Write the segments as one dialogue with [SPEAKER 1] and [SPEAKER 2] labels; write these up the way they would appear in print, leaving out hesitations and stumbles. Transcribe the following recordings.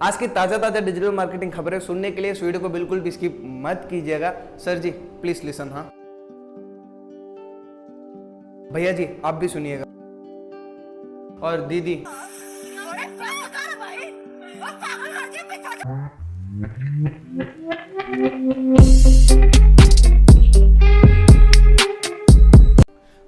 [SPEAKER 1] आज की ताज़ा डिजिटल मार्केटिंग खबरें सुनने के लिए इस वीडियो को बिल्कुल भी स्किप मत कीजिएगा। सर जी प्लीज लिसन। हाँ भैया जी आप भी सुनिएगा, और दीदी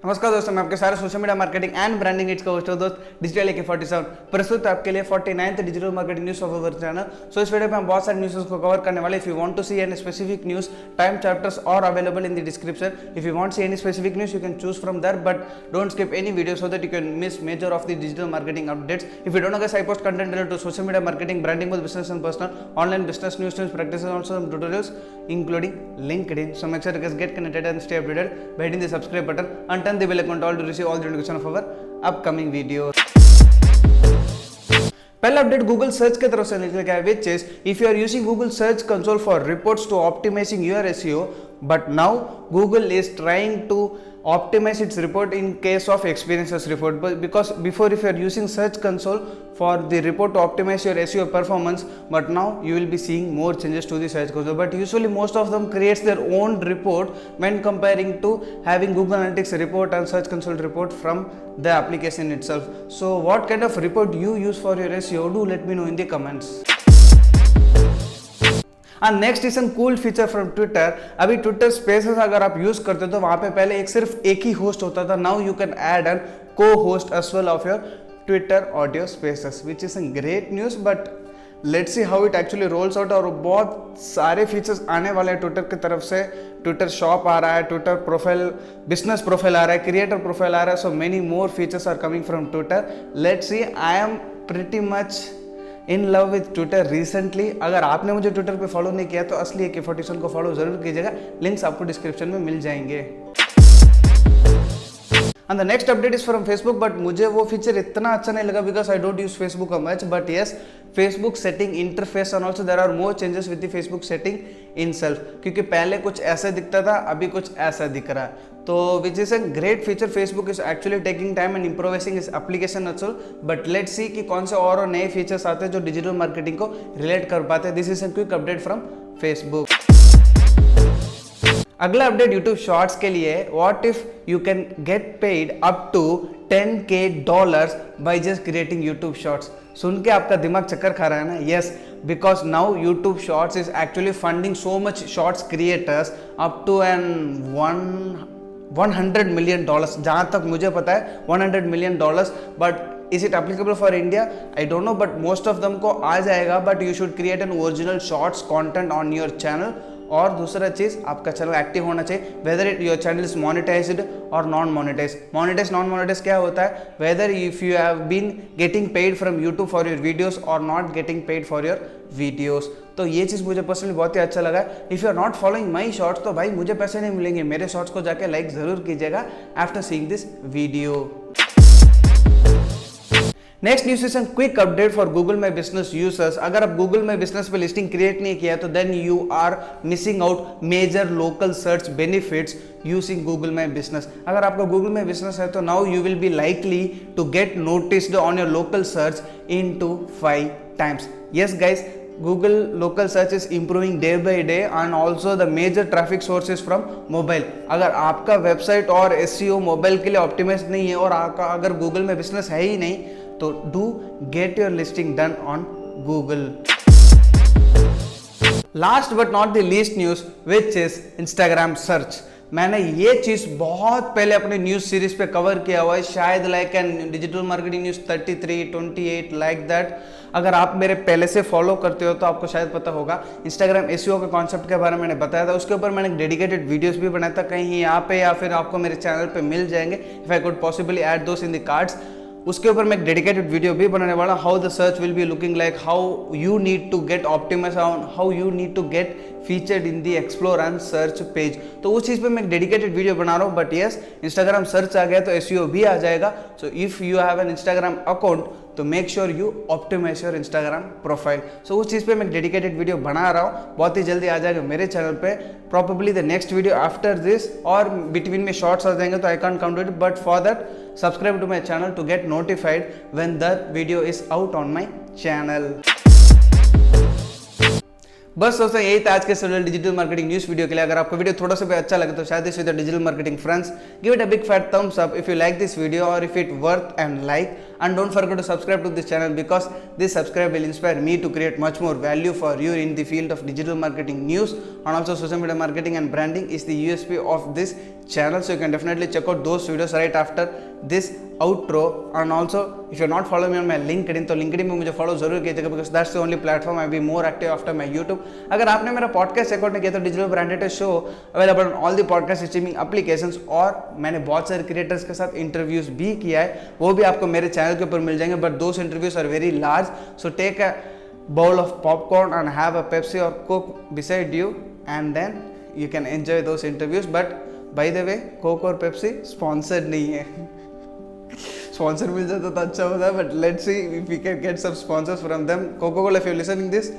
[SPEAKER 1] नमस्कार दोस्तों, मैं आपके सारे social media marketing and branding इट्स का होस्ट दोस्त डिजिटल AK47 प्रस्तुत है आपके लिए 49th digital marketing news of our channel. So इस वीडियो में हम बहुत सारे न्यूज़ को कवर करने वाले। If you want to see any specific news, time chapters are available in the description. If you want see any specific news, you can choose from there, but don't skip any video so that you can miss major of the digital marketing updates. If you don't know guys, I post content related to social media marketing, branding, both business and personal, online business news, practices, also some tutorials, including LinkedIn. So make sure you guys get connected and stay updated by hitting the subscribe button and turn the bell icon to all to receive all the notification of our upcoming videos. पहला update Google search की तरफ से निकल गया है, which is if you are using Google search console for reports to optimizing your SEO, but now Google is trying to optimize its report in case of experiences report, because before if you are using search console for the report to optimize your SEO performance, but now you will be seeing more changes to the search console. But usually most of them creates their own report when comparing to having Google Analytics report and search console report from the application itself. So what kind of report you use for your SEO, do let me know in the comments. And next is a cool feature from Twitter. अभी Twitter Spaces अगर आप use करते हो तो वहां पे पहले सिर्फ एक ही होस्ट होता था. Now you can add an co-host as well of your Twitter audio Spaces, which is a great news. But let's see how it actually rolls out. और बहुत सारे फीचर्स आने वाले हैं ट्विटर की तरफ से. ट्विटर शॉप आ रहा है, ट्विटर प्रोफाइल, बिजनेस प्रोफाइल आ रहा है, क्रिएटर प्रोफाइल आ रहा है. So many more features are coming from Twitter. Let's see. I am pretty much in love with Twitter recently. अगर आपने मुझे ट्विटर पे फॉलो नहीं किया तो असली AK47 को फॉलो जरूर कीजिएगा. लिंक्स आपको डिस्क्रिप्शन में मिल जाएंगे. And the next update is from Facebook, but मुझे वो फीचर इतना अच्छा नहीं लगा because I don't use Facebook much. But yes, Facebook setting interface and also there are more changes with the Facebook setting itself. क्योंकि पहले कुछ ऐसा दिखता था, अभी कुछ ऐसा दिख रहा है. तो which is a great feature. Facebook is actually taking time and improvising its application also. But let's see कि कौन से और नए फीचर्स आते हैं जो डिजिटल मार्केटिंग को रिलेट कर पाते हैं. This is a quick update from Facebook. अगला अपडेट YouTube शॉर्ट्स के लिए है. What if you can get paid up to $10K by just creating YouTube shorts. सुन के आपका दिमाग चक्कर खा रहा है ना? Yes, because now YouTube shorts is actually funding so much shorts creators up to $100 million. जहां तक मुझे पता है $100 million. But is it applicable for India? I don't know, but most of them को आ जाएगा. But you should create an original shorts content on your channel. और दूसरा चीज, आपका चैनल एक्टिव होना चाहिए. Whether it your channel is monetized और non monetize. Monetize non monetize क्या होता है? Whether if you have been getting paid from YouTube for your videos और not getting paid for your videos. तो ये चीज़ मुझे पर्सनली बहुत ही अच्छा लगा. If you are not following my shorts तो भाई मुझे पैसे नहीं मिलेंगे. मेरे शॉर्ट्स को जाके लाइक जरूर कीजिएगा after seeing this video. Next news is quick update for Google my business users. अगर आप गूगल माई बिजनेस पे लिस्टिंग क्रिएट नहीं किया तो then you are missing out major local search benefits using Google my business. अगर आपका Google my business है तो now you will be likely to get noticed on your local search into 5 times. Yes guys, Google local search is improving day by day and also the major traffic source is from mobile. अगर आपका website और SEO mobile के लिए optimise नहीं है और आपका अगर गूगल में बिजनेस है ही नहीं तो do get your listing done on Google. Last but not the least news which is Instagram search. मैंने ये चीज़ बहुत पहले अपने न्यूज़ सीरीज पे कवर किया हुआ है, शायद like an digital marketing news 33, 28 like that. अगर आप मेरे पहले से फॉलो करते हो तो आपको शायद पता होगा. इंस्टाग्राम SEO के कॉन्सेप्ट के बारे में मैंने बताया था. उसके ऊपर मैंने डेडिकेटेड वीडियोस भी बनाया था, कहीं यहाँ पे या फिर आपको मेरे चैनल पे मिल जाएंगे. If I could possibly add those in the cards. उसके ऊपर मैं एक डेडिकेटेड वीडियो भी बनाने वाला. How the search will be looking like, how you need to get optimize on, how you need to get featured in the explore and search page. तो उस चीज़ पे मैं एक डेडिकेटेड वीडियो बना रहा हूँ. बट यस, इंस्टाग्राम सर्च आ गया तो SEO भी आ जाएगा. So if you have an Instagram account तो make sure you optimize your Instagram profile. So उस चीज़ पे मैं एक डेडिकेटेड वीडियो बना रहा हूँ. बहुत ही जल्दी आ जाएगा मेरे चैनल पे. Probably the next video after this और बिटवीन में शॉर्ट्स आ जाएंगे तो I can't count it. But for that subscribe to my channel to get notified when that video is out on my channel. बस दोस्तों यही था आज के social digital marketing news video के लिए। अगर आपको वीडियो थोड़ा सा भी अच्छा लगे तो शायद इस video digital marketing friends give it a big fat thumbs up if you like this video or if it worth and like, and don't forget to subscribe to this channel because this subscribe will inspire me to create much more value for you in the field of digital marketing news, and also social media marketing and branding is the USP of this channel. So you can definitely check out those videos right after this outro. And also if you're not following me on my LinkedIn तो LinkedIn में मुझे follow जरूर कीजिएगा because that's the only platform I will be more active after my YouTube. अगर आपने मेरा podcast account नहीं किया तो digital branded show available on all the podcast streaming applications, और मैंने बहुत सारे क्रिएटर्स के साथ इंटरव्यूज भी किया है, वो भी आपको मेरे चैनल के ऊपर मिल जाएंगे, but those interviews are very large, so take a bowl of popcorn and have a Pepsi or Coke beside you and then you can enjoy those interviews. But by the way, Coke और Pepsi sponsored नहीं है. Sponsor मिल जाता तो अच्छा होता, but let's see if we can get some sponsors from them. Coca Cola, if you're listening this,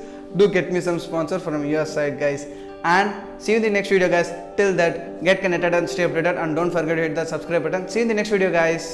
[SPEAKER 1] do get me some sponsor from your side, guys. And see you in the next video, guys. Till that, get connected and stay updated, and don't forget to hit that subscribe button. See you in the next video, guys.